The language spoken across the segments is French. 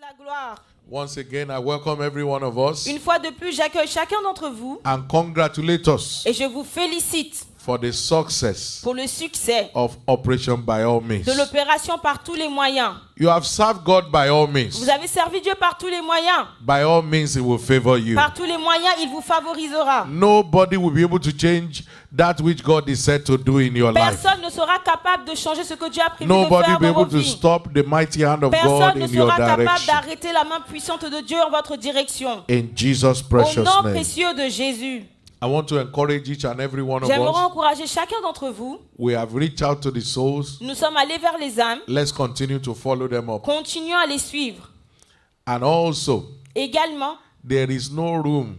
la gloire. Once again, I welcome every one of us Une fois de plus, j'accueille chacun d'entre vous and congratulate us et je vous félicite for the success pour le succès of Operation By All Means. de l'opération par tous les moyens. You have served God by all means. Vous avez servi Dieu par tous les moyens. By all means, He will favor you. Par tous les moyens, il vous favorisera. Nobody will be able to change that which God is said to do in your life. Personne ne sera capable de changer ce que Dieu a prévu de Nobody faire will be dans able vos to vies. stop the mighty hand of God Personne ne in your sera capable direction. d'arrêter la main puissante de Dieu en votre direction. In Jesus' Au precious nom name. précieux de Jésus. I want to encourage each and every one of J'aimerais us. encourager chacun d'entre vous. We have reached out to the souls. Nous sommes allés vers les âmes. Let's continue to follow them up. Continuons à les suivre. And also, Également, there is no room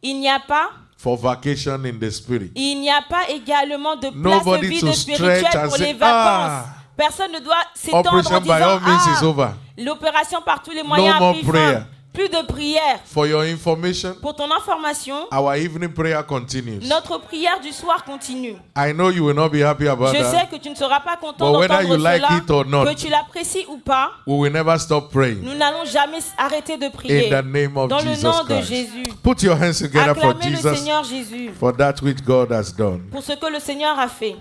il n'y a pas Il n'y a pas également de place Nobody de vie to de stretch spirituel and pour say, les vacances. "Ah, Personne ne doit s'étendre Operation en by all disant means is over." l'opération par tous les moyens No a more pris prayer. fin. Plus de prière. For your information, Pour ton information, our evening prayer continues. notre prière du soir continue. I know you will not be happy about Je sais that. que tu ne seras pas content But whether d'entendre you like cela, it or not, que tu l'apprécies ou pas, We will never stop praying. nous n'allons jamais arrêter de In prier. the name of Dans le Jesus nom de Christ. Jésus. Put your hands together for Acclamez le Jesus, Seigneur Jésus for that which God has done. pour ce que le Seigneur a fait.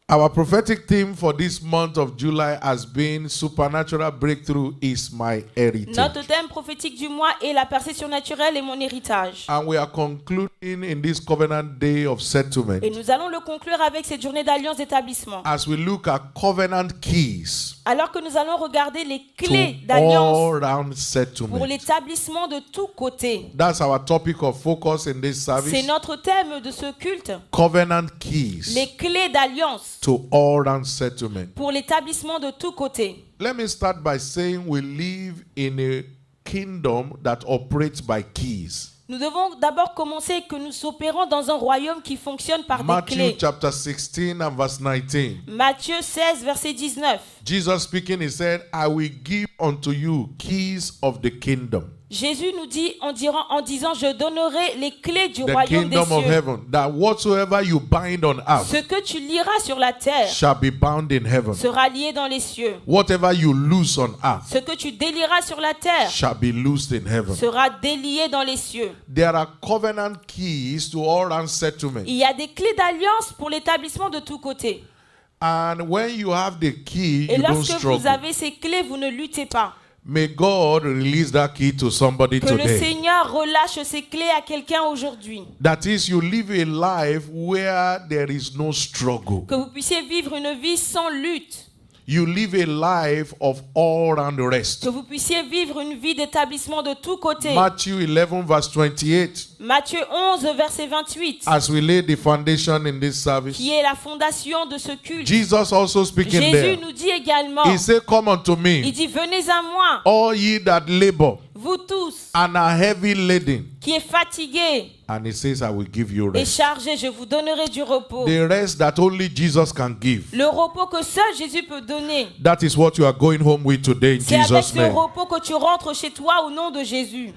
Our prophetic theme for this month of July has been Supernatural Breakthrough is my heritage. Notre thème prophétique du mois est la percée surnaturelle et mon héritage. And we are concluding in this covenant day of settlement Et nous allons le conclure avec cette journée d'alliance d'établissement. as we look at covenant keys Alors que nous allons regarder les to clés d'alliance all-round pour settlement. l'établissement de tous côtés. That's our topic of focus in this C'est service. notre thème de ce culte. Covenant keys Les clés d'alliance to all-round settlement. pour l'établissement de tous côtés. Let me start by saying we live in a kingdom that operates by keys. Nous devons d'abord commencer que nous opérons dans un royaume qui fonctionne par des Matthew clés. chapter 16 and verse 19. Matthieu 16, verset 19. Jesus speaking, he said, I will give unto you keys of the kingdom. Jésus nous dit en disant, je donnerai les clés du The royaume des kingdom of cieux. heaven, that whatsoever you bind on earth Ce que tu liras sur la terre shall be bound in heaven. sera lié dans les cieux. Whatever you loose on earth Ce que tu délieras sur la terre shall be loosed in heaven. sera délié dans les cieux. There are covenant keys to all round settlement. Il y a des clés d'alliance pour l'établissement de tous côtés. And when you have the key, Et you don't lorsque vous struggle. avez ces clés, vous ne luttez pas. May God release that key to somebody Que le today. Seigneur relâche ces clés à quelqu'un aujourd'hui. That is, you live a life where there is no struggle. Que vous puissiez vivre une vie sans lutte. You live a life of all round rest. Que vous puissiez vivre une vie d'établissement de tous côtés. Matthew 11 verse 28. Matthieu 11, verset 28, As we lay the foundation in this service, qui est la fondation de ce culte. Jesus also speaking Jésus there. nous dit également, He said, come unto il me, dit, venez à moi, all ye that labor vous tous, and are heavy laden. qui êtes fatigués And he says, I will give you et rest. chargés, je vous donnerai du repos. The rest that only Jesus can give. Le repos que seul Jésus peut donner. That is what you are going home with today in C'est avec Jesus' ce name. repos que tu rentres chez toi au nom de Jésus.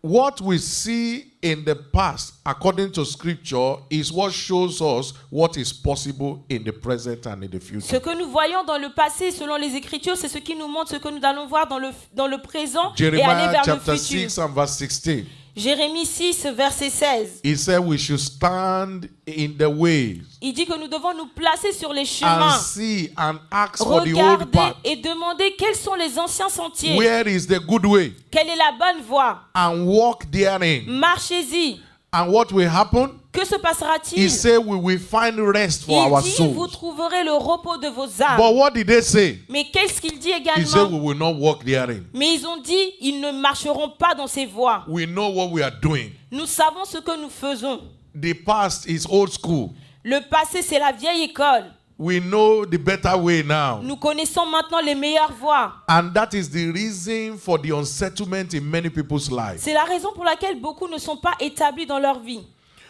What we see in the past, according to scripture, is what shows us what is possible in the present and in the Ce future. que nous voyons dans le passé, selon les Écritures, c'est ce qui nous montre ce que nous allons voir dans le présent et aller Jeremiah vers le chapter futur. 6 and verse 16. Jérémie 6, verset 16. He said we should stand in the ways Il dit que nous devons nous placer sur les chemins, and see and ask for the old regarder path. et demander quels sont les anciens sentiers. Where is the good way? Quelle est la bonne voie? And walk therein. Marchez-y. And what will happen? Que se He passera-t-il? said we will find rest for our Il dit, vous souls. trouverez le repos de vos âmes. But what did they say? Mais qu'est-ce qu'il dit He said également? we will not walk therein. Mais ils ont dit, ils ne marcheront pas dans ces voies. We know what we are doing. Nous savons ce que nous faisons. The past is old school. Le passé, c'est la vieille école. We know the better way now. Nous connaissons maintenant les meilleures voies. And that is the reason for the unsettlement in many people's lives. C'est la raison pour laquelle beaucoup ne sont pas établis dans leur vie.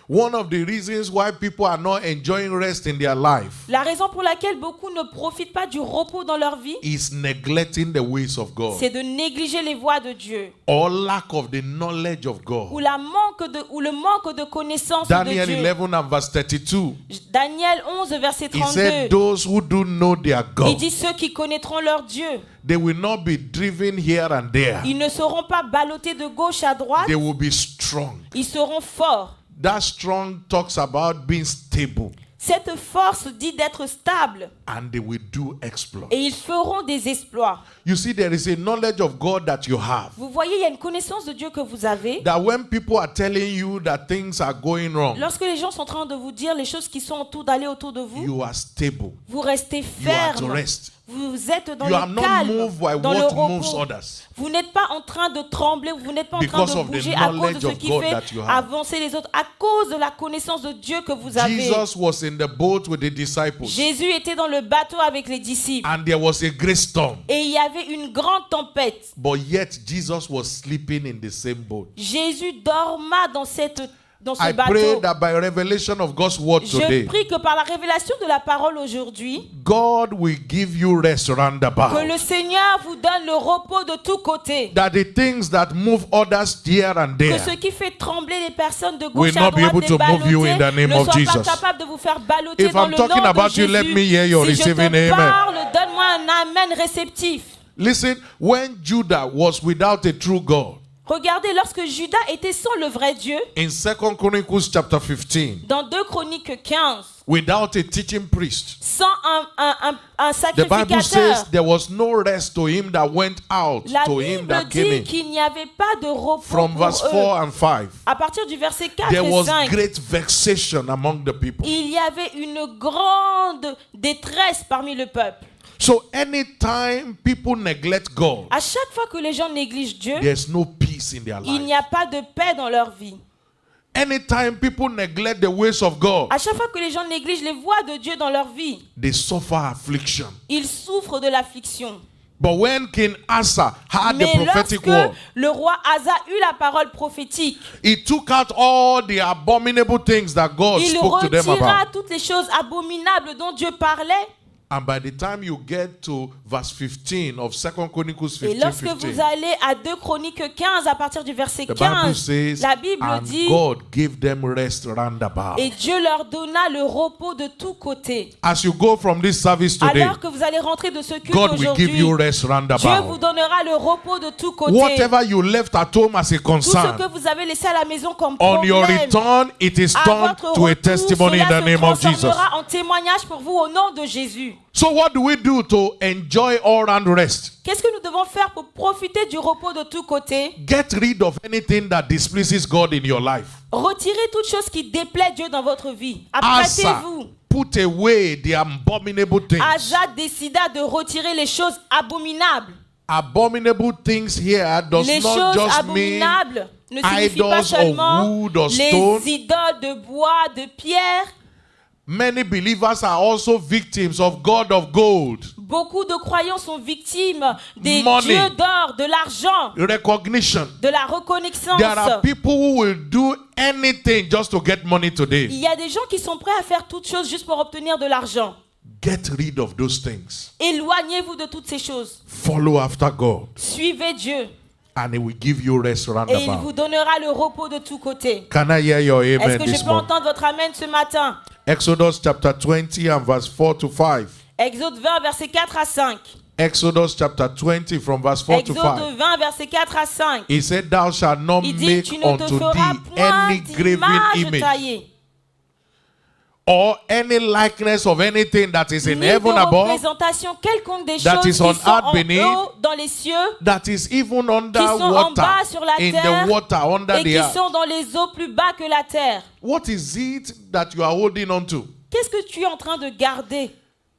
One of the reasons why people are not enjoying rest in their life La raison pour laquelle beaucoup ne profitent pas du repos dans leur vie, is neglecting the ways of God c'est de négliger les voies de Dieu or lack of the knowledge of ou God. le manque de connaissance Daniel de Dieu. 11 and verse 32. Daniel 11, verset He said, 32. those who do know their Il God, dit ceux qui connaîtront leur Dieu, they will not be driven here and there. ils ne seront pas ballottés de gauche à droite, They will be strong. ils seront forts. That strong talks about being stable, Cette force dit d'être stable and they will do exploits. et ils feront des exploits. You see, there is a knowledge of God that you have. Vous voyez, il y a une connaissance de Dieu que vous avez. That when people are telling you that things are going wrong, Lorsque les gens sont en train de vous dire les choses qui sont autour de vous, you are stable. vous restez You are at ferme. rest. Vous êtes dans You are le not calme, moved by dans le what moves repos. others. Vous n'êtes pas en train de trembler, vous n'êtes pas en train Because de of the bouger à cause de knowledge ce of qui God fait that you have. avancer les autres, à cause de la connaissance de Dieu que vous avez. Jesus was in the boat with the disciples, Jésus était dans le bateau avec les disciples and there was a great storm. et il y avait une grande tempête. But yet Jesus was sleeping in the same boat. Jésus dorma dans ce I pray bateau. that by revelation of God's word Je today, prie que par la révélation de la parole aujourd'hui, God will give you rest que roundabout. le Seigneur vous donne le repos de tous côtés. That the things that move others here and Que ce there qui fait trembler les personnes de will gauche à not be droite, able les to move you in the ballottés, name ne of soient pas Jesus. capables de vous faire ballotter If dans I'm le talking nom de about you, Jésus. let me hear your Si je receiving te amen. parle, donne-moi un amen réceptif. Listen, when Judah was without a true God, Regardez, lorsque Judas était sans le vrai Dieu, in 2 Chronicles chapter 15, dans 2 Chroniques 15, without a teaching priest, sans un the Bible sacrificateur, says there was no rest to him that went out, la to him Bible that came dit in. qu'il n'y avait pas de repos From pour verse eux. 4 and 5, À partir du verset 4 there et was 5, great vexation among the people. il y avait une grande détresse parmi le peuple. So anytime people neglect God, À chaque fois que les gens négligent Dieu, there's no peace in their il n'y life. a pas de paix dans leur vie. Anytime people neglect the ways of God, À chaque fois que les gens négligent les voies de Dieu dans leur vie, they suffer affliction. ils souffrent de l'affliction. But when King Asa had the Mais prophetic lorsque word, le roi Asa eut la parole prophétique, he took out all the abominable things that God il spoke to them retira about. toutes les choses abominables dont Dieu parlait. And by the time you get to verse 15 of 2 Chronicles Et 15, lorsque vous allez à 2 Chroniques 15, à partir du verset the Bible 15, says, la Bible and dit, God gave them rest roundabout. et Dieu leur donna le repos de tous côtés. As you go from this service today, Alors que vous allez rentrer de ce culte God will give aujourd'hui, you rest Dieu vous roundabout. donnera le repos de tous côtés. Whatever you left at home as a Tout ce concern, que vous avez laissé à la maison comme on your problème, return, it is à turned votre to a retour, testimony in cela the se name of Jesus. transformera en témoignage pour vous au nom de Jésus. So what do we do to enjoy all-round rest? Qu'est-ce que nous devons faire pour profiter du repos de tous côtés? Get rid of anything that displeases God in your life. Retirez toute chose qui déplaît Dieu dans votre vie. Asa Apprêtez-vous. put away the abominable things. Asa décida de retirer les choses abominables. Abominable things here does Les not choses just mean abominables ne signifient pas idols of seulement wood or stone. les idoles de bois, de pierre. Many believers are also victims of God of gold, Beaucoup de croyants sont victimes des Money. dieux d'or, de l'argent, recognition. de la reconnaissance. There are people who will do anything just to get money Il today. y a des gens qui sont prêts à faire toutes choses juste pour obtenir de l'argent. Get rid of those things. Éloignez-vous de toutes ces choses. Follow after God, Suivez Dieu and He will give you rest et il roundabout. vous donnera le repos de tous côtés. Can I hear your Est-ce amen que je this peux morning? entendre votre amen ce matin? Exodus chapter 20 and verse 4 to 5. Exode 20, versets 4 à 5. Exodus chapter 20 from verse 4 to 5. Exode 20, versets 4 à 5. He said, Thou shalt not Il dit, make tu ne te unto feras thee point any graven d'image image taillée, or any likeness of anything that is in ni heaven de above, représentation quelconque des that choses is on qui sont earth en beneath, haut dans les cieux that is even under qui sont en water, bas sur la in terre the water, under et the qui earth. sont dans les eaux plus bas que la terre. What is it that you are holding on to? Qu'est-ce que tu es en train de garder?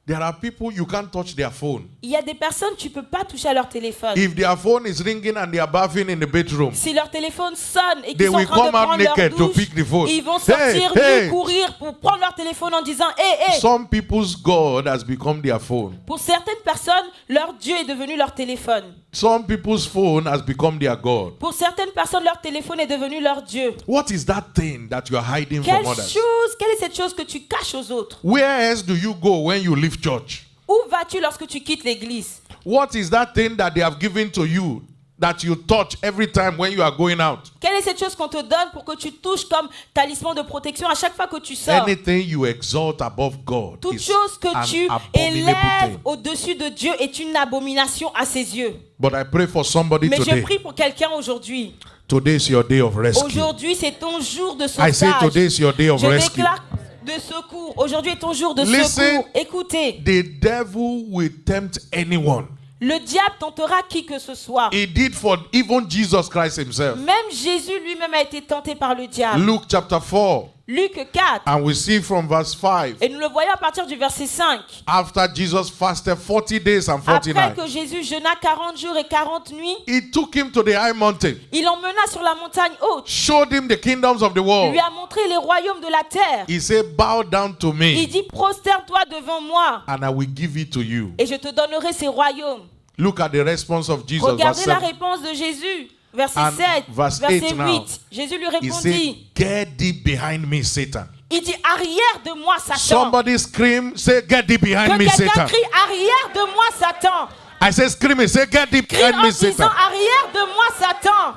There are people you can't touch their phone. Il y a des personnes, tu peux pas toucher à leur téléphone. If their phone is ringing and they are bathing in the bedroom, Si leur téléphone sonne et they qu'ils sont en will train de come out prendre leur naked to douche, pick the phone. ils vont sortir Hey, nus, courir pour prendre leur téléphone en disant « Hé, hé !» Some people's God has become their phone. Pour certaines personnes, leur Dieu est devenu leur téléphone. Some people's phone has become their God. Pour certaines personnes, leur téléphone est devenu leur Dieu. What is that thing that you are hiding from others? Quelle est cette chose que tu caches aux autres? Where else do you go when you leave church? Où vas-tu lorsque tu quittes l'église? What is that thing that they have given to you that you touch every time when you are going out? Quelle est cette chose qu'on te donne pour que tu touches comme talisman de protection à chaque fois que tu sors? Anything you exalt above God Toute is chose que an tu abominable élèves thing. au-dessus de Dieu est une abomination à ses yeux. But I pray for somebody Mais je today. prie pour quelqu'un aujourd'hui. Today is your day of rescue. Aujourd'hui, c'est ton jour de I say sauvetage. today is your day of Je rescue. déclare de secours. Aujourd'hui est ton jour de Listen. secours. Écoutez, The devil will tempt anyone. le diable tentera qui que ce soit. He did for even Jesus Christ himself. Même Jésus lui-même a été tenté par le diable. Luke chapter 4. Luc 4. And we see from verse 5. Et nous le voyons à partir du verset 5. After Jesus fasted 40 days and 40 Après nights, que Jésus jeûna 40 jours et 40 nuits, he took him to the high mountain, il l'emmena sur la montagne haute. showed him the kingdoms of the world. Lui a montré les royaumes de la terre. He said, bow down to Il me dit, prosterne-toi devant moi and I will give it to you. et je te donnerai ces royaumes. Look at the response of Jesus. Verse Regardez la 7. réponse de Jésus. Verset And 7, verse verset 8 now. 8. Jésus lui He said, répondit, get thee behind me, Satan. il dit, arrière de moi, Satan. Somebody scream, say, get thee behind Que me, quelqu'un Satan. crie, arrière de moi, Satan. I said, scream it, say, get thee Crie behind en me, disant, Satan. arrière de moi, Satan.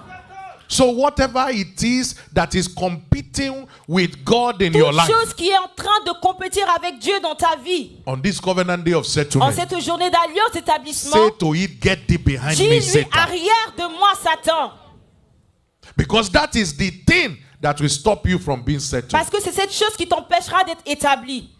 So whatever it is that is competing with God in your Toute life, chose qui est en train de compétir avec Dieu dans ta vie, on this covenant day of en settlement, cette journée d'alliance établissement, say to it, get thee behind me, dis-lui, Satan. arrière de moi, Satan. Because that is the thing that will stop you from being settled. Parce que c'est cette chose qui t'empêchera d'être établi.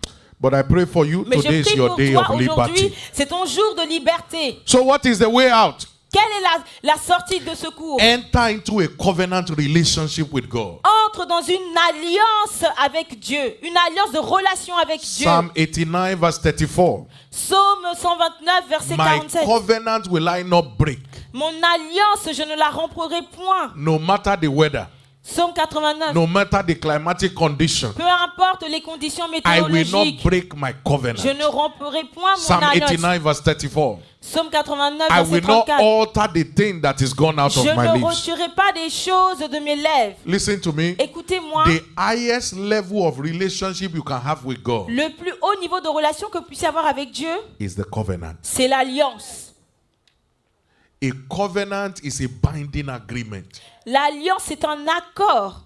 But I pray for you, Mais je today is prie your pour day toi of aujourd'hui, liberty. c'est ton jour de liberté. So what is the way out? Quelle est la sortie de secours? Enter into a covenant relationship with God. Entre dans une alliance avec Dieu, une alliance de relation avec Dieu. Psalm 89 verse 34. Psaume 129, verset My 47. covenant will I not break, Mon alliance, je ne la romprai point. no matter the weather, Psaume 89. no matter the climatic condition. Peu importe les conditions I will not météorologiques, break my covenant. je ne romprai point mon Psalm alliance. 89 verse 34. Psaume 89, I verset will not 34. alter the thing that is gone out Je of my ne lips. retirerai pas des choses de mes lèvres. Listen to me. Écoutez-moi, The highest level of relationship you can have with God le plus haut niveau de relation que vous puissiez avoir avec Dieu, is the covenant. c'est l'alliance. A covenant is a binding agreement, L'alliance, c'est un accord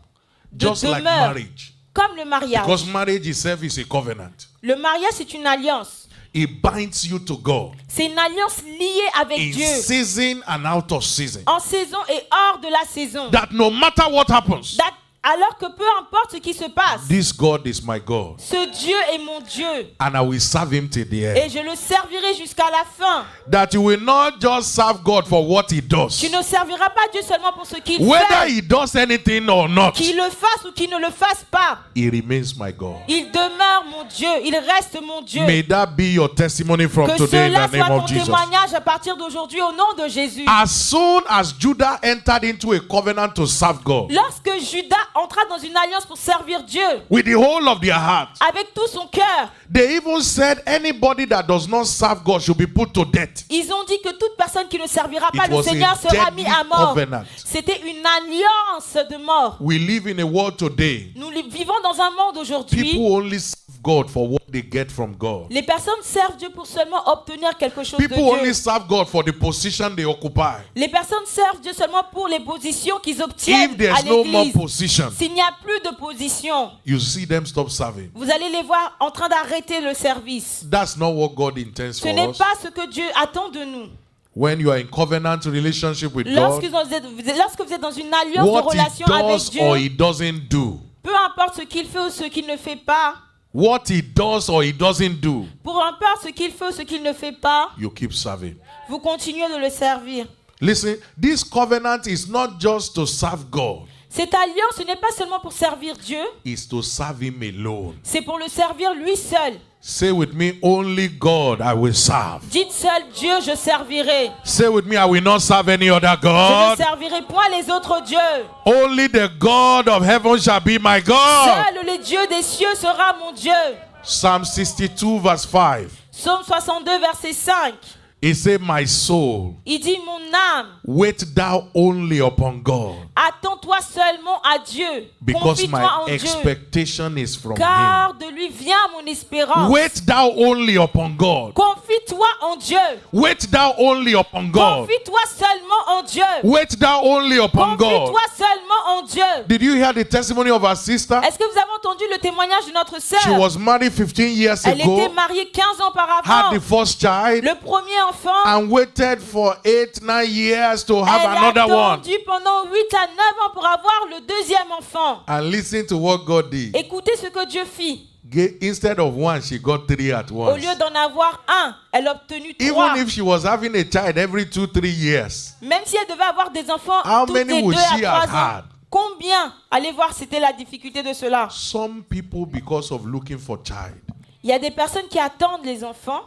de just like demeure, marriage. comme le mariage. Because marriage itself is a covenant. Le mariage, c'est une alliance. It binds you to God C'est une alliance liée avec in Dieu, season and out of season. en saison et hors de la saison. That no matter what happens, Alors que peu importe ce qui se passe, this God is my God, ce Dieu est mon Dieu. and I will serve him till the end. Et je le servirai jusqu'à la fin. That you will not just serve God for what he does, Tu ne serviras pas Dieu seulement pour ce qu'il whether fait. he does anything or not. Qu'il le fasse ou qu'il ne le fasse pas. He remains my God. Il demeure mon Dieu. Il reste mon Dieu. May that be your testimony from Que today in cela the soit name ton of Jesus. témoignage à partir d'aujourd'hui au nom de Jésus. As soon as Judah entered into a covenant to serve God Lorsque Judas entra dans une alliance pour servir Dieu, with the whole of their heart, avec tout son cœur, they even said anybody that does not serve God should be put to death. ils ont dit que toute personne qui ne servira pas It le was Seigneur a sera deadly mis à mort. covenant. C'était une alliance de mort. We live in a world today. Nous vivons dans un monde aujourd'hui. People only serve God for what they get from God. Les personnes servent Dieu pour seulement obtenir quelque chose People de only Dieu. serve God for the position they occupy. Les personnes servent Dieu seulement pour les positions qu'ils obtiennent If à there's no more l'église. position, S'il n'y a plus de position, you see them stop serving. vous allez les voir en train d'arrêter le service. That's not what God intends Ce for n'est us. pas ce que Dieu attend de nous. When you are in covenant relationship with Lorsque God, vous êtes dans une alliance de what he relation avec does or he Dieu, doesn't do, peu importe ce qu'il fait ou ce qu'il ne fait pas, what he does or he doesn't do, peu importe ce qu'il fait ou ce qu'il ne fait pas, you keep serving. vous continuez de le servir. Listen, this covenant is not just to serve God, Cette alliance, ce n'est pas seulement pour servir Dieu, it's to serve him alone. c'est pour le servir lui seul. Say with me, only God I will serve. Dites seul Dieu, je servirai. Say with me, I will not serve any other Je ne God. servirai point les autres dieux. Only the God of heaven shall be my God. Seul le Dieu des cieux sera mon Dieu. Psalm 62 verse 5. Psaume 62, verset 5. It said, my soul, Il dit, mon âme, wait thou only upon God, attends-toi seulement à Dieu. because Confie-toi my en Dieu. expectation is from Car de lui vient mon him. espérance. Wait thou only upon God. Confie-toi en Dieu. Wait thou only upon God. Confie-toi seulement en Dieu. Wait thou only upon God. Confie-toi seulement en Dieu. Did you hear the testimony of our sister? Est-ce que vous avez entendu le témoignage de notre sœur? She was married 15 years Elle était ago, mariée 15 ans had auparavant. the first child, Le premier enfant, and waited for 8-9 years to elle have a another one. attendu pendant 8 à 9 ans pour avoir le deuxième enfant. And listen to what God did. Écoutez ce que Dieu fit. Instead of one, she got 3 at Au once. lieu d'en avoir un, elle a obtenu 3. Even if she was having a child every 2-3 years, Même si elle devait avoir des enfants how toutes many les would 2 she à have 3 ans. had? Combien? Allez voir, c'était la difficulté de cela. Some people, because of looking for child, Il y a des personnes qui attendent les enfants.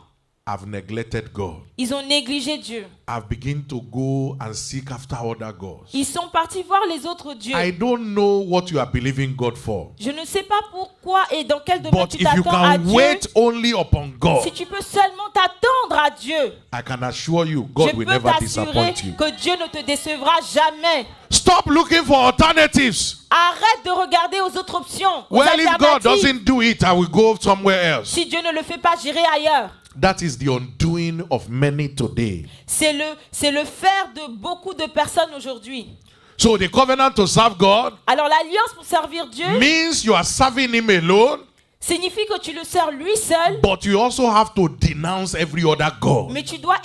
have neglected God. Ils ont négligé Dieu. Have begun to go and seek after other gods. Ils sont partis voir les autres dieux. I don't know what you are believing God for, Je ne sais pas pourquoi et dans quel domaine but tu if you t'attends à can Dieu. wait only upon God, Si tu peux seulement t'attendre à Dieu, I can assure you, je God will peux never t'assurer disappoint you. que Dieu ne te décevra jamais. Stop looking for alternatives. Arrête de regarder aux autres options, aux Well, if God alternatives. doesn't do it, I will go somewhere else. Si Dieu ne le fait pas, j'irai ailleurs. That is the undoing of many today. C'est le faire de beaucoup de personnes aujourd'hui. So the covenant to serve God Alors l'alliance pour servir Dieu means you are serving Him alone, signifie que tu le sers lui seul, but you also have to denounce every other God. mais tu dois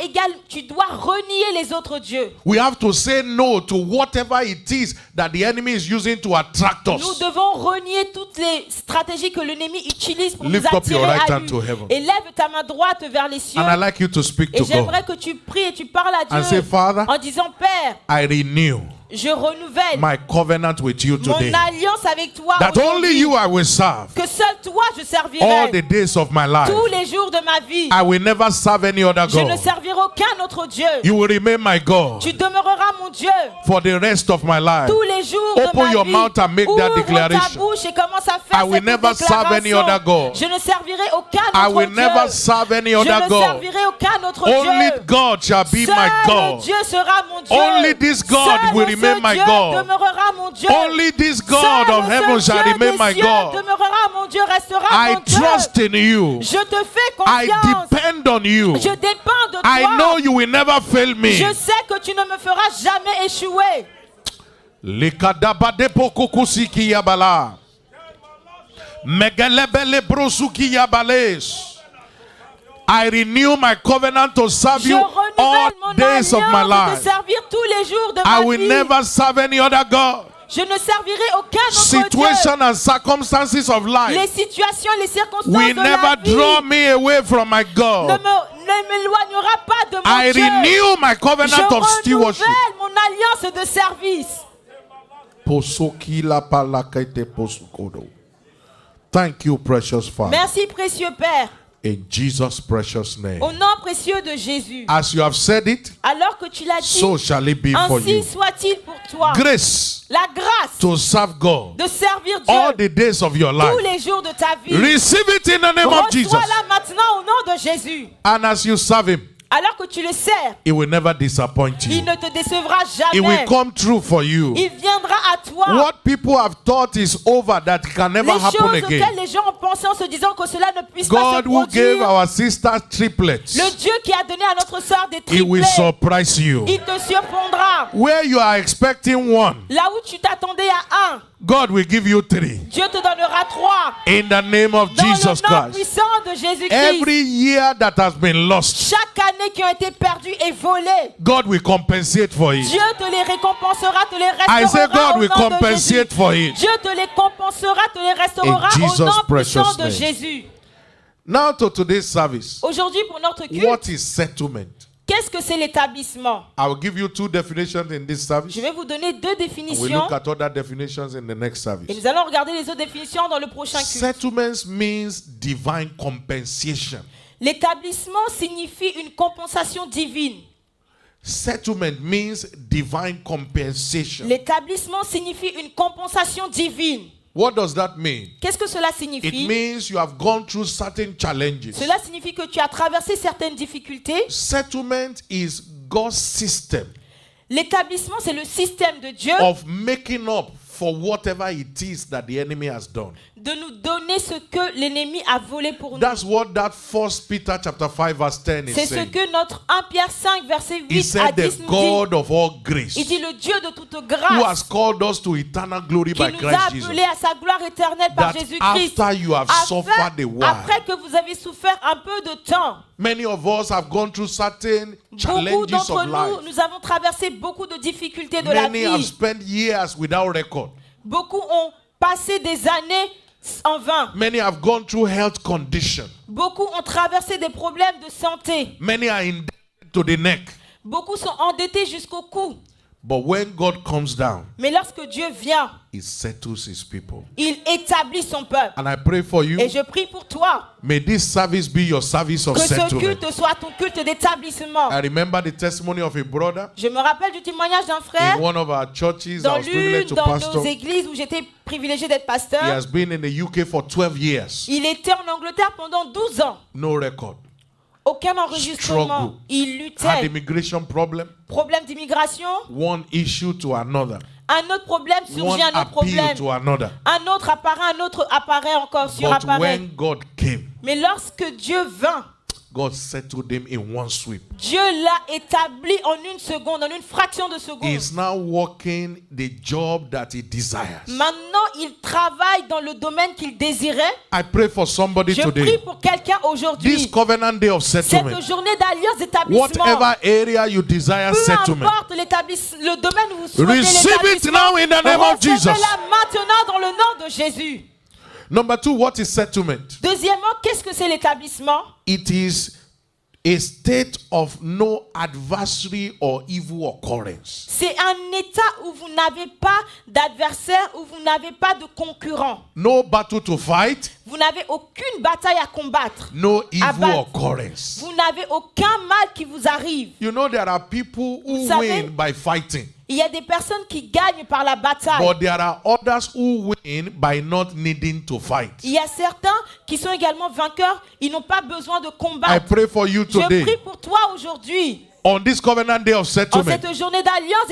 renier les autres dieux. We have to say no to whatever it is that the enemy is using to attract Nous us. devons renier toutes les stratégies que l'ennemi utilise pour Lift nous up your attirer right à hand to lui. heaven. Et lève ta main droite vers les cieux. And I'd like you to speak Et to j'aimerais God que tu pries et tu parles à and say, Dieu Father, en disant, Père, I renew je renouvelle my covenant with you mon today, alliance avec toi that only aujourd'hui. you I will serve Que seul toi je all servirai the days of my life. tous les jours de ma vie. I will never serve any other Je ne God. servirai aucun autre Dieu. You will remain my God Tu demeureras mon Dieu for the rest of my life. tous les jours de Open ma your vie. mouth and make that Ouvre ta declaration. bouche et commence à faire I will cette never serve any déclaration. other God. Je ne servirai aucun I autre will Dieu. never serve any Je other ne God. servirai aucun autre Only Dieu. God shall be Seul my God. Dieu sera mon Dieu. Only this God Seul will ce remain my Dieu God. demeurera mon Dieu. Only this God Seul of ce heaven shall Dieu remain des my cieux God. demeurera mon Dieu, restera I mon Dieu. trust in you. Je te fais I confiance. depend on you. Je dépends de I toi. know you will never fail me. Je sais que tu ne me feras jamais échouer. Lekadabade pokokusiki yabala. Megelebele brosuki yabales. I renew my covenant to serve Je you all renouvelle mon days of my alliance de te life. servir tous les jours de I ma will vie. never serve any other God. Je ne servirai aucun autre Situation Dieu. and circumstances of Les life situations, les circonstances will de la never vie draw me away from my ne God. m'éloignera pas de mon I Dieu. renew my Je covenant of stewardship. renouvelle mon alliance de service. Posoki la palakete posukodo. Thank you, precious Father. Merci, précieux Père. In Jesus' precious name. Au nom précieux de Jésus. As you have said it, Alors que tu l'as dit, so shall it be for ainsi you. soit-il pour toi. Grace La grâce to serve God de servir all Dieu the days of your tous life. les jours de ta vie. Receive it in the name of Jesus. Reçois-la maintenant au nom de Jésus. And as you serve Him, Alors que tu le sers, He will never disappoint il you. ne te décevra It will jamais. come true for you. Il viendra à toi. What people have thought is over that can never Les happen choses again. auxquelles les gens ont pensé en se disant que cela ne puisse pas se God who gave produire. our sister triplets, Le Dieu qui a donné à notre sœur des He will triplés, surprise you. il te surprendra. Where you are expecting one, Là où tu t'attendais à un, God will give you 3. Dieu te donnera 3. In the name of Dans Jesus le nom Christ. puissant de Jésus-Christ. Every year that has been lost, Chaque année qui ont été perdues et volées, God will compensate for it. Dieu te les récompensera, te les I say restaurera God au will nom de Jésus. compensate for it. Dieu te les compensera, te les restaurera In au Jesus' nom puissant precious de name. Jésus. Now to today's service. Aujourd'hui, pour notre culte, What is settlement? Qu'est-ce que c'est l'établissement? I will give you 2 definitions in this service. Je vais vous donner 2 And we définitions look at other definitions in the next et service. nous allons regarder les autres définitions dans le prochain culte. Settlements means divine compensation. L'établissement signifie une compensation divine. Settlement means divine compensation. L'établissement signifie une compensation divine. What does that mean? Qu'est-ce que cela It signifie? means you have gone through certain challenges. Cela signifie que tu as traversé certaines difficultés. Settlement is God's system L'établissement, c'est le système de Dieu of making up for whatever it is that the enemy has done. de nous donner ce que l'ennemi a volé pour nous. That's what that 1 Peter chapter 5 verse 10 is C'est ce saying. que notre 1 Pierre 5 verset He 8 à said 10 the nous God dit. of all grace Il dit le Dieu de toute who grâce has called us to eternal glory qui by nous Christ a Jesus, appelés à sa gloire éternelle par that Jésus-Christ. after you have suffered a while, Après que vous avez souffert un peu de temps, many of us have gone through certain beaucoup challenges d'entre of nous, life. nous avons traversé beaucoup de difficultés de la Many have vie. spent years without record. Beaucoup ont passé des années en vain. Many have gone through health condition. Beaucoup ont traversé des problèmes de santé. Many are indebted to the neck. Beaucoup sont endettés jusqu'au cou. But when God comes down, Mais lorsque Dieu vient, He settles His people. il établit son peuple. And I pray for you, Et je prie pour toi may this service be your service of que ce settlement. culte soit ton culte d'établissement. I remember the testimony of a brother Je me rappelle du témoignage d'un frère in one of our churches. I dans was privileged l'une to dans pastor. nos églises où j'étais privilégié d'être He pasteur. has been in the UK for 12 years. Il était en Angleterre pendant 12 ans. No record. Aucun enregistrement. Struggle. Il Had luttait. immigration problem. Problème d'immigration. One issue to another. Un autre problème One surgit, un autre appeal problème. to another. Un autre apparaît encore, But surapparaît. when God came, Mais lorsque Dieu vint, God settled them in one sweep. Dieu l'a établi en une seconde, en une fraction de seconde. He is now working the job that He desires. Maintenant, il travaille dans le domaine qu'il désirait. I pray for somebody Je prie today. pour quelqu'un This aujourd'hui. covenant day of settlement, Cette journée d'alliance d'établissement. whatever area you desire Peu settlement, importe le domaine où vous souhaitez receive it l'établissement, now in the name of Jesus. recevez-la maintenant dans le nom de Jésus. Number 2, what is settlement? Deuxièmement, qu'est-ce que c'est l'établissement? It is a state of no adversary or evil occurrence. C'est un état où vous n'avez pas d'adversaire, où vous n'avez pas de concurrent. No battle to fight, Vous n'avez aucune bataille à combattre. no evil Abattre. occurrence. Vous n'avez aucun mal qui vous arrive. You know, there are people who Vous savez- win by fighting, Il y a des personnes qui gagnent par la bataille. but there are others who win by not needing to fight. Il y a certains qui sont également vainqueurs. Ils n'ont pas besoin de I combattre. pray for you Je prie today pour toi aujourd'hui. on this covenant day of En settlement, cette journée d'alliance,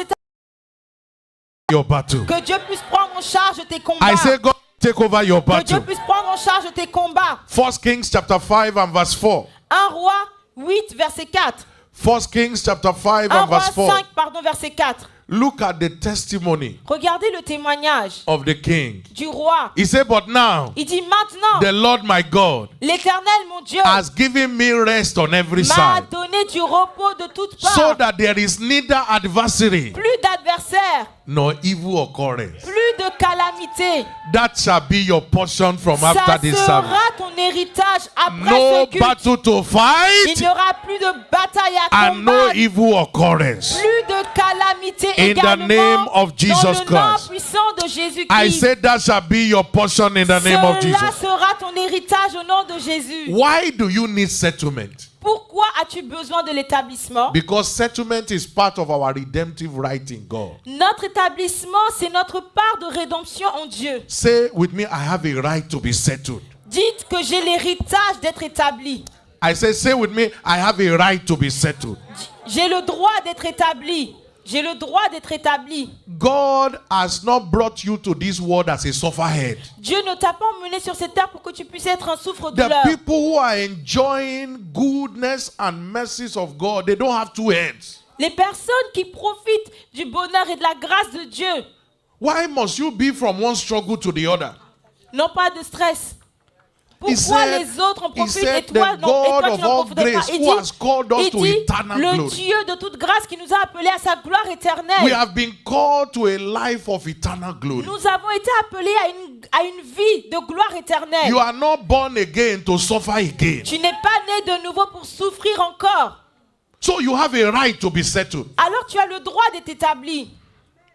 your battle. que Dieu puisse prendre en charge tes combats. I say, God, take over your Que Dieu battle. puisse prendre en charge tes combats. 1 Kings chapter 5 and verse 4. 1 Roi 8, verset 4. 1 Kings chapter 5 1 and Roi verse 4. 5, pardon, verset 4. Look at the testimony Regardez le témoignage of the king. du roi. He said, but now Il dit maintenant, the Lord my God l'Éternel, mon Dieu, has given me rest on every m'a side, donné du repos de toutes parts. so that there is neither adversary Plus d'adversaires, nor evil occurrence. plus de calamités. That shall be your portion from Ça after this sera service. ton héritage après No ce culte. battle to Il fight n'y aura plus de bataille à and no combattre. evil occurrence. Plus de calamités In the également name of dans Jesus le nom Christ. puissant de I Jésus-Christ. said that shall be your portion in the name of Cela Jesus. sera ton héritage au nom de Jésus. Why do you need settlement? Pourquoi as-tu besoin de l'établissement? Because settlement is part of our redemptive right in God. Notre établissement, c'est notre part de rédemption en Dieu. Say with me, I have a right to be settled. Dites que j'ai l'héritage d'être établi. I say with me, I have a right to be settled. J'ai le droit d'être établi. J'ai le droit d'être établi. God has not brought you to this world as a sufferhead. Dieu ne t'a pas emmené sur cette terre pour que tu puisses être un The souffre-douleur. people who are enjoying goodness and mercies of God, they don't have two heads. Les personnes qui profitent du bonheur et de la grâce de Dieu Why must you be from one struggle to the other? n'ont pas de stress. He Pourquoi said- les autres en he profitent said et toi, the non, et God toi of tu n'en all profites pas? grace who has called us to eternal le glory. Dieu de toute grâce qui nous a appelés à sa gloire We éternelle. have been called to a life of eternal glory. Nous avons été appelés à une vie de gloire éternelle. You are not born again to suffer again. Tu n'es pas né de nouveau pour souffrir encore. So you have a right to be settled. alors tu as le droit d'être établi.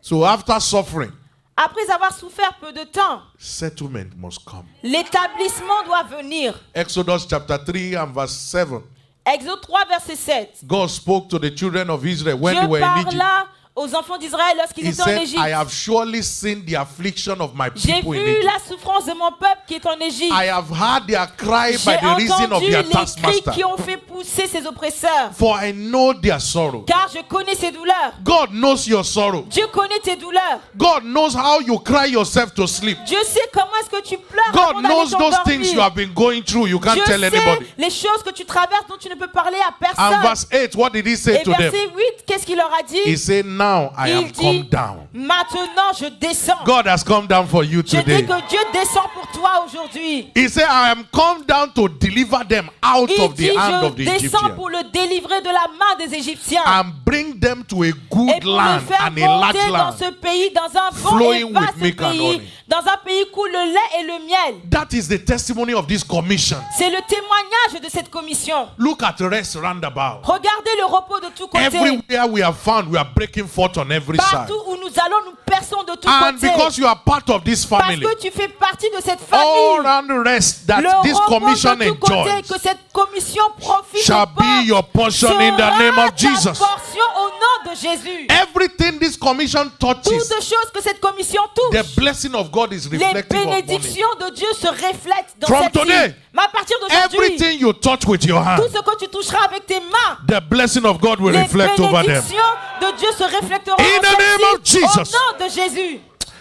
So after suffering, Après avoir souffert peu de temps, settlement must come. l'établissement doit venir. Exodus chapter 3 and verse 7. Exode 3, verset 7. God spoke to the children of Israel when they Dieu were in Egypt. parla aux enfants d'Israël lorsqu'ils He étaient en said, Égypte. I have surely seen the affliction of my J'ai people in vu Egypt. la souffrance de mon peuple qui est en Égypte. I have heard their cry by J'ai the reason of entendu their les cris taskmaster. qui ont fait pousser ses oppresseurs. For I know their sorrow. Car je connais ses douleurs. God knows your sorrow. Dieu connaît tes douleurs. God knows how you cry yourself to sleep. Dieu sait comment est-ce que tu pleures God avant d'aller knows those things you t'endormir. have been going through. You can't Dieu tell sait anybody. les choses que tu traverses dont tu ne peux parler à And personne. verse 8, what did he say Et to them? verset 8, qu'est-ce qu'il leur a dit? He said, now I Il am dit, come down. maintenant je descends. God has come down for you Je dis today. que Dieu descend pour toi aujourd'hui. He said, I am come down to deliver them out Il of dit, the hand je of the descends Egyptians pour le délivrer de la main des Égyptiens. and bring them to a Et good pour le land faire and a large monter dans land. ce pays, dans un bon flowing et with vaste milk and pays, honey. dans un pays où coule le lait et le miel. That is the testimony of this commission. C'est le témoignage de cette commission. Look at rest roundabout. Regardez le repos de tous côtés. Everywhere we have found, we are breaking forth on every side. Partout où nous allons, nous perçons de tous And côtés. because you are part of this Parce family, que tu fais partie de cette all famille. round rest that Le this repos commission de tous côtés, enjoys que cette commission profite shall be your portion in the name of ta Jesus. portion au nom de Jésus. Everything this commission touches, Toutes choses que cette commission touche, the blessing of God is les reflective upon it. bénédictions de Dieu se reflètent dans From cette today, vie. Mais à partir d'aujourd'hui, Everything you touch with your hand, tout ce que tu toucheras avec tes mains, the blessing of God will les reflect over them. bénédictions de Dieu se refléteront In dans the name of celle-ci, Jesus. au nom de Jésus.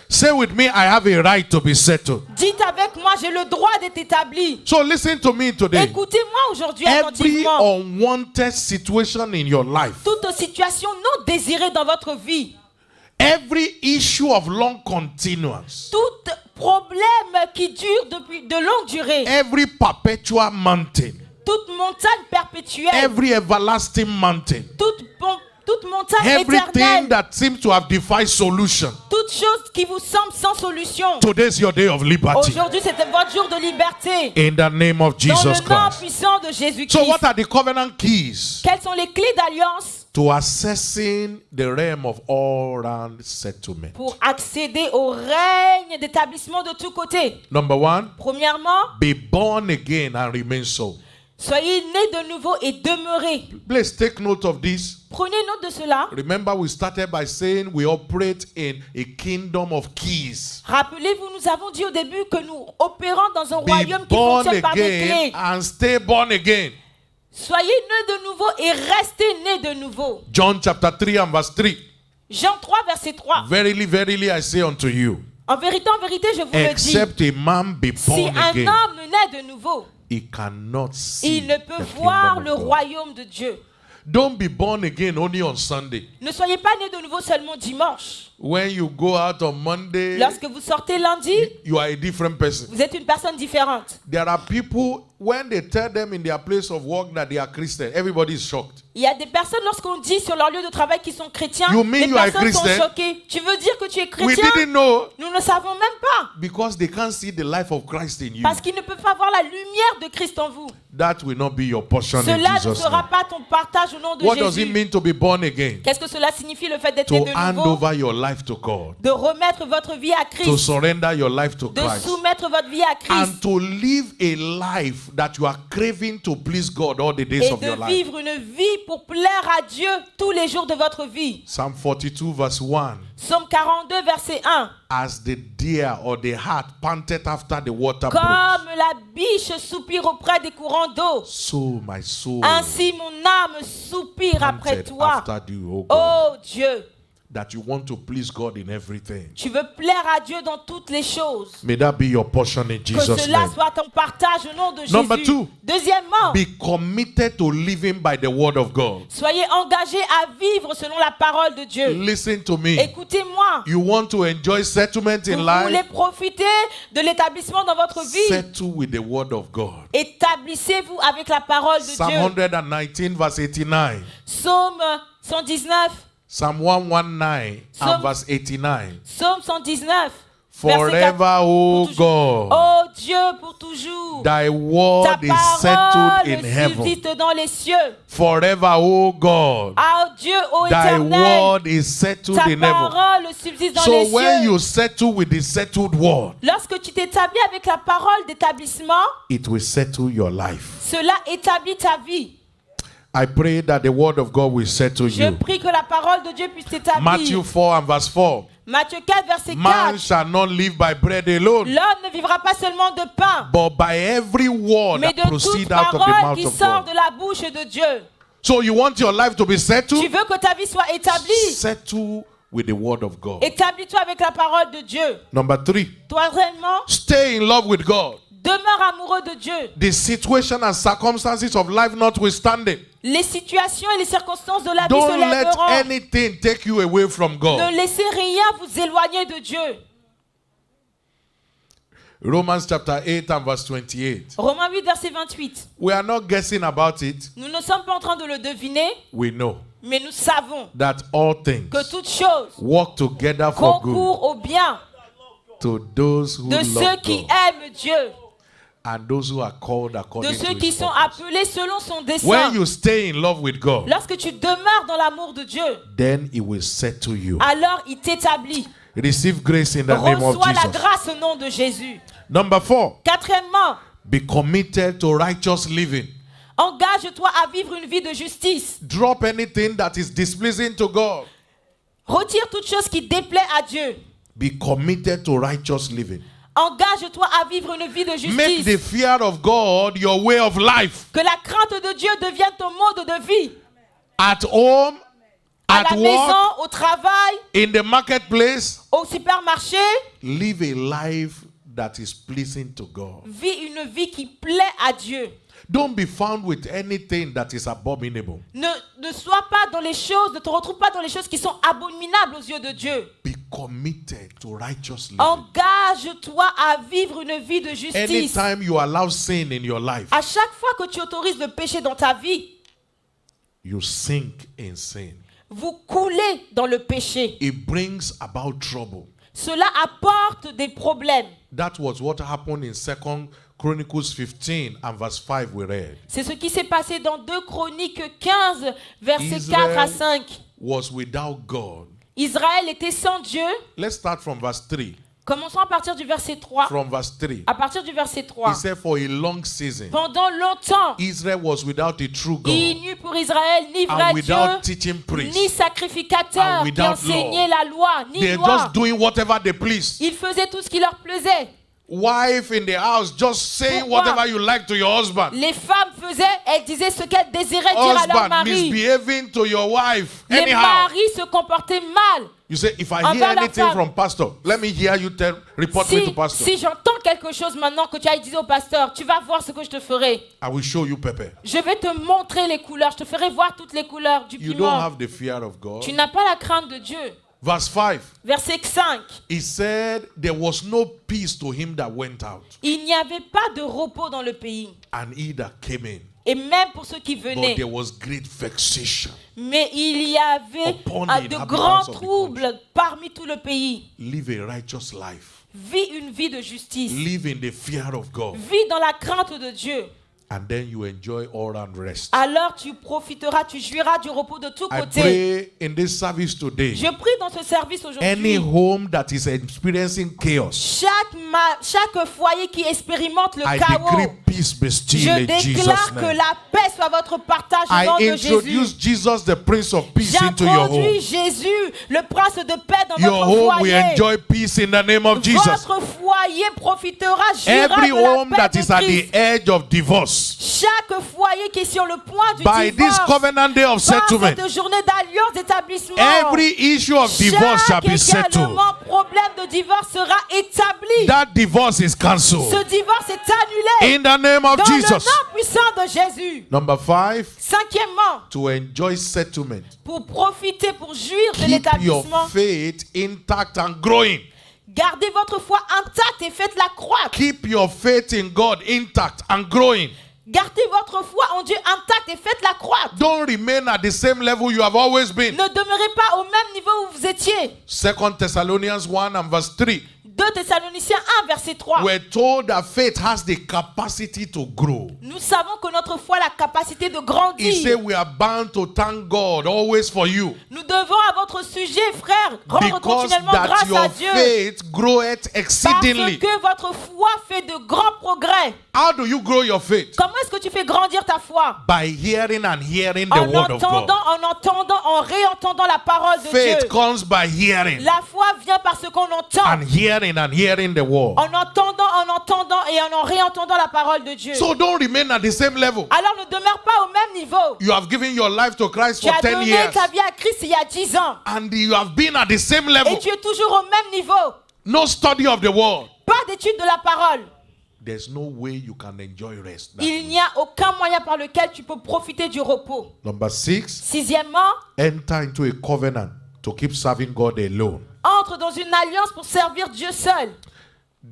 Say with me, I have a right to be settled. Dites avec moi, j'ai le droit d'être établi. So listen to me today. Écoutez-moi aujourd'hui Every attentivement. unwanted situation in your life, Toute situation non désirée dans votre vie, every issue of long continuance, tout problème qui dure depuis de longue durée, every perpetual mountain, toute montagne perpétuelle, every everlasting mountain, toute montagne everything éternelle, that seems to have defied solution. toute chose qui vous semble sans solution. Today's your day of liberty. Aujourd'hui, c'est votre jour de liberté. In the name of Dans Jesus le nom Christ. puissant de Jésus-Christ. So what are the covenant keys Quelles sont les clés d'alliance to accessing the realm of all-round settlement? pour accéder au règne d'établissement de tous côtés? Number one, Premièrement, be born again and remain so. soyez nés de nouveau et demeurez. Please take note of this. Prenez note de cela. Remember, we started by saying we operate in a kingdom of keys. Rappelez-vous, nous avons dit au début que nous opérons dans un Be royaume qui born fonctionne par des again clés. and stay born again. Soyez nés de nouveau et restez nés de nouveau. John chapter 3 and verse 3. Jean 3, verset 3. Verily, verily, I say unto you, En vérité, je vous le dis, except a man be si born un again, homme naît de nouveau, he cannot see il ne peut the voir kingdom le of God. royaume de Dieu. Don't be born again only on Sunday. Ne soyez pas nés de nouveau seulement dimanche. When you go out on Monday, Lorsque vous sortez lundi, you are a different person. vous êtes une personne différente. There are people, when they tell them in their place of work that they are Christian, everybody is shocked. Il y a des personnes, lorsqu'on dit sur leur lieu de travail qu'ils sont chrétiens, You mean les you are a personnes sont Christian? choquées. Tu veux dire que tu es We chrétien? didn't know Nous ne savons même pas. because they can't see the life of Christ in you. Parce qu'ils ne peuvent pas voir la lumière de Christ en vous. That will not be your portion in Cela ne Jesus' sera name. pas ton partage au nom de What does it Jésus. mean to be born again? Qu'est-ce que cela signifie le fait d'être To né de hand nouveau? over your life to God. De remettre votre vie à To Christ. surrender your life to De Christ. soumettre votre vie à Christ. And to live a life that you are craving to please God all the days Et of your de life. vivre une vie pour plaire à Dieu tous les jours de votre vie. Psalm 42 verse 1. Psaume 42, verset 1. As the deer or the hart panted after the water brooks, Comme la biche soupire auprès des courants d'eau, so my soul ainsi mon âme soupire après panted toi. after thee, O God. Oh Dieu, That you want to please God in everything. tu veux plaire à Dieu dans toutes les choses. May that be your portion in Que Jesus' cela name. soit ton partage au nom de Number Jésus. 2. Deuxièmement, Be committed to living by the word of God. soyez engagés à vivre selon la parole de Dieu. Listen to me. Écoutez-moi. You want to enjoy settlement in Vous life? voulez profiter de l'établissement dans votre vie. Settle with the word of God. Établissez-vous avec la parole de Psalm Dieu. 119 verse 89. Psaume 119. Psalm 119 and Psalm- verse 89. Psaume 119. Forever, O God, Oh Dieu, pour toujours. thy Ta word is settled parole in heaven. subsiste dans les cieux. Forever, O God, Oh Dieu, ô thy Éternel, word is settled ta in heaven. parole subsiste dans So les when cieux. you settle with the settled word, Lorsque tu t'établis avec la parole d'établissement, it will settle your life. cela établit ta vie. I pray that the word of God will settle Je you. prie que la parole de Dieu puisse t'établir. Matthew 4 and verse 4. Matthieu 4, verset Man 4. shall not live by bread alone, L'homme ne vivra pas seulement de pain, but by every word mais that de toute proceeds out of the parole mouth qui of sort God. de la bouche de Dieu. So you want your life to be Tu settled? veux que ta vie soit établie? Settle with the word of God. Établis-toi avec la parole de Dieu. Number 3, Troisièmement, stay in love with God. demeure amoureux de Dieu. The situation and circumstances of life notwithstanding. Les situations et les circonstances de la vie se Don't let lèveront. anything take you away from Ne God. laissez rien vous éloigner de Dieu. Romans chapter 8 and verse 28. Romains 8, verset 28. We are not guessing about it. Nous ne sommes pas en train de le deviner, We know mais nous savons that all things que toutes choses work together for good concourent au bien to those who de love ceux qui God aiment Dieu, and those who are called de according ceux to qui his sont purpose. appelés selon son dessein. When you stay in love with God, Lorsque tu demeures dans l'amour de Dieu, then he will settle you. alors il t'établit. Receive grace in the name of Reçois la Jesus. grâce au nom de Jésus. Number 4, Quatrièmement, be committed to righteous living. engage-toi à vivre une vie de justice. Drop anything that is displeasing to God. Retire toute chose qui déplaît à Dieu. Be committed to righteous living. Engage-toi à vivre une vie de Make the justice. fear of God your way of life. Que la crainte de Dieu devienne ton mode de vie. At home, À at la work, maison, au travail, in the marketplace. au supermarché. Live a life that is pleasing to God. Vis une vie qui plaît à Dieu. Don't be found with anything that is abominable. Ne sois pas dans les choses, ne te retrouve pas dans les choses qui sont abominables aux yeux de Dieu. Be committed to righteous living. Engage-toi à vivre une vie de justice. Anytime you allow sin in your life, À chaque fois que tu autorises le péché dans ta vie, you sink in sin. vous coulez dans le péché. It brings about trouble. Cela apporte des problèmes. That was what happened in 2 Chronicles 15 and verse 5 we read. C'est ce qui s'est passé dans 2 Chroniques 15, versets 4 à 5. Was without God. Israël était sans Dieu. Let's start from verse 3. Commençons à partir du verset 3. From verse 3. À partir du verset He 3. said, for a long season, Pendant longtemps, Israel was without a true il God n'y eut pour Israël ni and vrai without Dieu, teaching priests. ni sacrificateur and qui without enseignait law. la loi, ni They're loi. just doing whatever they please. Ils faisaient tout ce qui leur plaisait. Wife in the house, just saying Pourquoi? whatever you like to your husband. Les femmes faisaient, elles disaient ce qu'elles désiraient dire à leur Husband mari. misbehaving to your wife. Les Anyhow. maris se comportaient mal. You say, if I Envers hear la anything femme. from pastor, let me hear you report me to pastor. Si j'entends quelque chose maintenant que tu as dit au pasteur, tu vas voir ce que je te ferai. I will show you pepper. Je vais te montrer les couleurs. Je te ferai voir toutes les couleurs du You don't piment. have the fear of God. Tu n'as pas la crainte de Dieu. Verse 5. Verset 5. He said there was no peace to him that went out, Il n'y avait pas de repos dans le pays. and he that came in. Et même pour ceux qui But venaient. there was great vexation. Mais il y avait Upon the de inhabitants grands of the troubles parmi tout le pays. Live a righteous life. Vis une vie de justice. Live in the fear of God. Vis dans la crainte de Dieu. And then you enjoy all round rest. Alors tu profiteras, tu jouiras du repos de tous I côtés. pray in this service today, Je prie dans ce service any aujourd'hui. home that is experiencing chaos, Chaque foyer qui expérimente le I chaos, decree peace be still je in Jesus' déclare que name. la paix soit votre partage au nom I de introduce Jésus. Jesus, the Prince of Peace, into your J'introduis home. Jésus, le prince de paix dans Your votre home will foyer. enjoy peace in the name of Jesus. Votre foyer profitera, jouira Every de la home paix that de is at the Christ. edge of divorce, Chaque foyer qui est sur le point du by this divorce, covenant day of par settlement, cette journée d'alliance d'établissement, every issue of divorce shall be settled. également problème de divorce sera établi. That divorce is Ce cancelled divorce est annulé in the name of dans le Jesus. nom puissant de Jésus. Number 5, Cinquièmement, to enjoy settlement. pour profiter, pour jouir de Keep your l'établissement, faith intact and growing. gardez votre foi intacte et faites-la croître. Keep your faith in God intact and growing. Gardez votre foi en Dieu intacte et faites-la croître. Don't remain at the same level you have always been. Ne demeurez pas au même niveau où vous étiez. 2 Thessalonians 1 and verse 3. 2 2 Thessaloniciens 1, verset 3. We're told that faith has the capacity to grow. Nous savons que notre foi a la capacité de He grandir. said we are bound to thank God always for you, Nous devons à votre sujet, frère, rendre because continuellement that grâce à your Dieu. faith groweth Parce exceedingly. que votre foi fait de grands progrès. How do you grow your faith? Comment est-ce que tu fais grandir ta foi? By hearing and hearing the En word of God. entendant, en réentendant la parole de Faith Dieu. comes by hearing La foi vient parce qu'on entend. and hearing the word. En entendant et en réentendant la parole de Dieu. So don't remain at the same level. Alors ne demeure pas au même niveau. You have given your life to Christ Tu for as 10 donné years ta vie à Christ il y a 10 ans. and you have been at the same Et level. tu es toujours au même niveau. No study of the word. Pas d'étude de la parole. There's no way you can enjoy rest. Il n'y a aucun moyen par lequel tu peux profiter du repos. Number 6, Sixièmement, enter into a covenant to keep serving God alone. entre dans une alliance pour servir Dieu seul.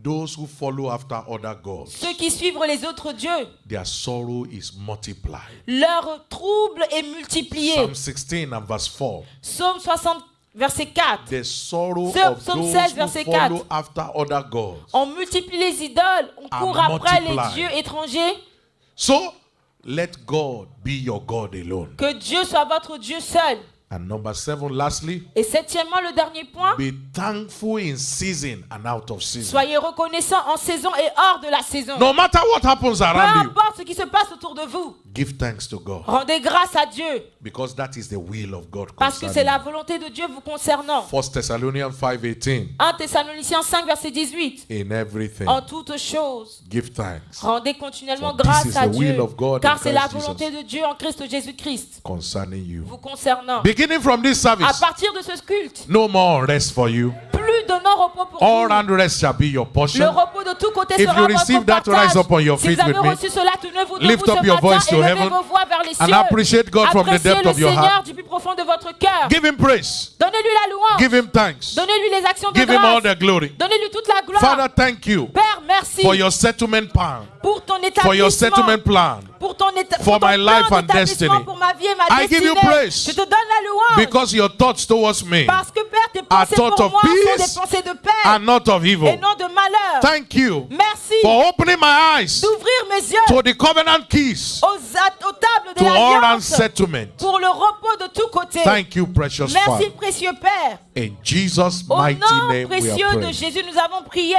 Those who follow after other gods, Ceux qui suivent les autres dieux, their sorrow is multiplied. leur trouble est multiplié. Psalm 16 and verse 4. Psaume 60, verset 4. The sorrow Psaume of those 16, who verset follow 4. after other gods. On multiplie les idoles, on Are court après les multiplied. dieux étrangers. So, let God be your God alone. Que Dieu soit votre Dieu seul. And number 7, lastly, Et septièmement, le dernier point, be thankful in season and out of season. soyez reconnaissants en saison et hors de la saison. No matter what happens Peu around you, importe ce qui se passe autour de vous, give thanks to God, rendez grâce à Dieu. because that is the will of God Parce que c'est concerning la you. volonté de Dieu vous concernant. 1 Thessalonians 5:18. 1 Thessaloniciens 5, verset 18. In everything, En toutes choses, give thanks rendez continuellement For this grâce is à the will Dieu. of God Car in c'est la Christ volonté Jesus. de Dieu en Christ Jésus-Christ concerning you. vous concernant. Beginning from this À service, partir de ce culte, no more rest for you. plus de non-repos pour All vous. round rest shall be your Le portion. repos de tous côtés If sera you votre receive that, partage. rise up on your Si feet vous avez with me. reçu cela, tenez-vous Lift debout up ce your matin voice to et levez heaven vos voix vers les and cieux. appreciate God from the Appréciez depth le of your Seigneur heart. du plus profond de votre cœur. Give him praise. Donnez-lui la louange. Give him thanks. Donnez-lui les actions de Give him all grâce. the glory. Donnez-lui toute la gloire. Father, thank you Père, merci for your settlement plan, pour ton for your établissement, settlement plan, pour ton for ton my plan life and d'établissement destiny. pour ma vie et ma I give you destinée. praise Je te donne la louange. because your thoughts towards me Parce que Père, tes are pensées thoughts pour of moi sont peace des pensées de paix and not of et evil. non de malheur. Thank you Merci for opening my eyes d'ouvrir mes yeux to the covenant keys aux tables de to all round l'alliance settlement. pour le repos de tous côtés. Thank you, precious Merci, Father. précieux Père. In Jesus' Au mighty nom name we are précieux de praying. Jésus, nous avons prié.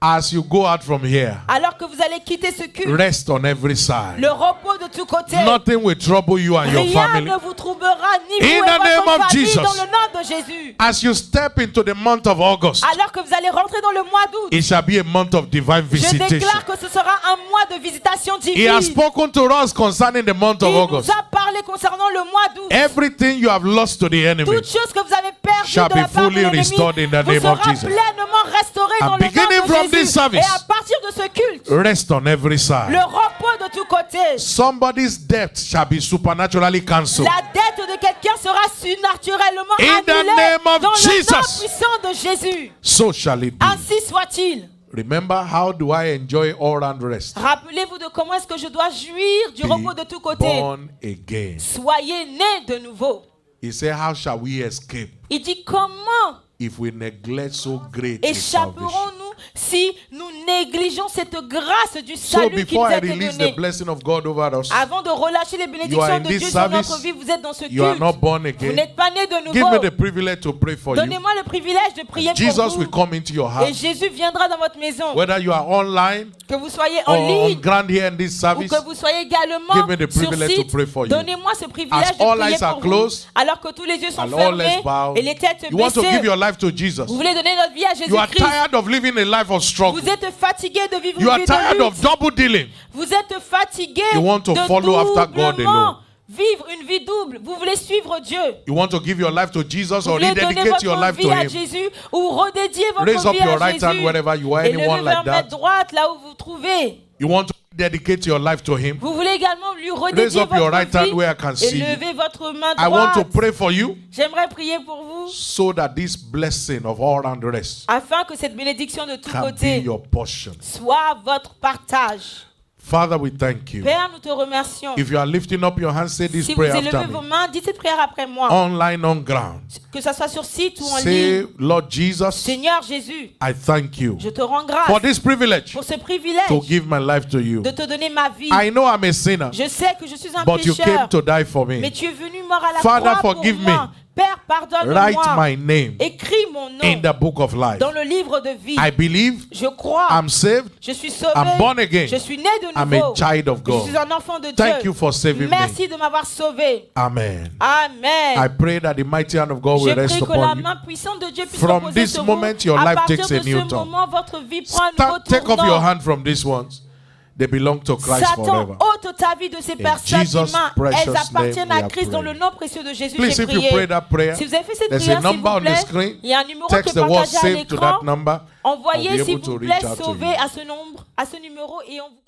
As you go out from here, Alors que vous allez quitter ce culte, rest on every side. le repos de tous côtés. Nothing will trouble you and your Rien family. ne vous troublera, ni vous In et the name votre of famille, Jesus. dans le nom de Jésus. As you step into the month of August, Alors que vous allez rentrer dans le mois d'août, it shall be a month of divine je visitation. déclare que ce sera un mois de visitation He divine. has spoken to us concerning the month of Il nous August. a parlé concernant le mois d'août. Everything you have lost to the enemy Toutes choses que vous avez perdues shall de la be part de fully l'ennemi restored in the vous name of sera Jesus. pleinement restauré And dans le beginning nom de from this Jésus. service, Et à partir de ce culte, rest on every le side. repos de tous côtés. Somebody's debt shall be supernaturally cancelled. La dette de quelqu'un sera surnaturellement In the annulée name of dans le nom Jesus. puissant de Jésus. So shall it be. Ainsi soit-il. Remember, how do I enjoy all round rest? Rappelez-vous de comment est-ce que je dois jouir du repos de tous Be côtés. born again. Soyez nés de nouveau. He said, how shall we escape Il dit comment if we neglect so great a salvation? échapperons-nous si nous négligeons cette grâce du So salut qui nous before I a été release the donnée? blessing of God over us, Avant de relâcher les You are bénédictions in de this Dieu sur service. notre vie, vous êtes dans ce you are culte. not born Vous again. n'êtes pas nés de Give me nouveau. the privilege to pray for you. Donnez-moi le privilège de prier Jesus pour will vous. come into your Et heart. Jésus viendra dans votre maison. Whether you are online Que vous soyez or en on ligne ground here in this ou service, que vous soyez également Give me the sur privilege site, to pray for you. donnez-moi ce privilège As de all prier eyes are pour vous. closed, Alors que tous les yeux sont and all fermés let's bow. et les têtes You want to give baissées. your life to Jesus. Vous voulez donner notre vie à You are Jésus-Christ. tired of living a life of struggle. Vous êtes fatigué de vivre You une are vie tired de of lutte. double dealing. Vous êtes fatigué You want to de follow after God doublement alone. vivre une vie double. Vous voulez suivre Dieu. You want to give your life to Jesus Vous or voulez donner rededicate your votre life vie to à Him. Jésus ou redédier votre Raise up vie your à right hand Jésus. wherever you are. Et Anyone levez like votre main that? droite là où vous vous trouvez. You want to dedicate your life to Him. Vous voulez également lui Raise redédier up your votre right hand vie where I can et see you. levez votre main I want to droite. pray for you J'aimerais prier pour vous so that this blessing of all round rest afin que cette bénédiction de tous can be côtés your portion. soit votre partage. Father, we thank you. Père, nous te remercions. If you are lifting up your hands, say this Si vous prayer élevez after vos me. mains, dites cette prière après moi. Online, on ground. Que ça soit sur site ou en Say, ligne. Lord Jesus, Seigneur Jésus, I thank you je te rends for grâce this privilege pour ce privilège to give my life to you. de te donner ma vie. I know I'm a sinner, Je sais que je suis un but you came pécheur, to die for mais me. tu es venu mort à la Father, croix pour forgive moi. me. Père, Write pardonne-moi. my name Écris mon in nom the book of life. dans le livre de vie. I believe Je crois. I'm saved. Je suis sauvé. I'm born again. Je suis né de I'm a nouveau. child of Je God. suis un enfant de Thank Dieu. you for saving me. Merci de m'avoir sauvé. Amen. Amen. I pray that the mighty hand of God Je will rest prie que la upon you. main puissante de Dieu puisse From reposer this sur moment, vous. your À life partir takes de a new ce turn. moment, votre vie prend un nouveau Take off your tournant. hand from these ones. They belong to Christ Satan, forever. ôte ta vie de ces personnes Jesus' humaines. precious Elles appartiennent name we à are Christ. Dans le praying. nom précieux de Jésus, Please, j'ai if you prié. pray that prayer, Si vous avez fait cette there's a prière, s'il number vous on the plaît, screen. il y a un numéro qui Text est the word partagé à save to l'écran. that number. I'll be Envoyez, able s'il to vous reach plaît, out to sauvé you. à ce nombre, à ce numéro et on vous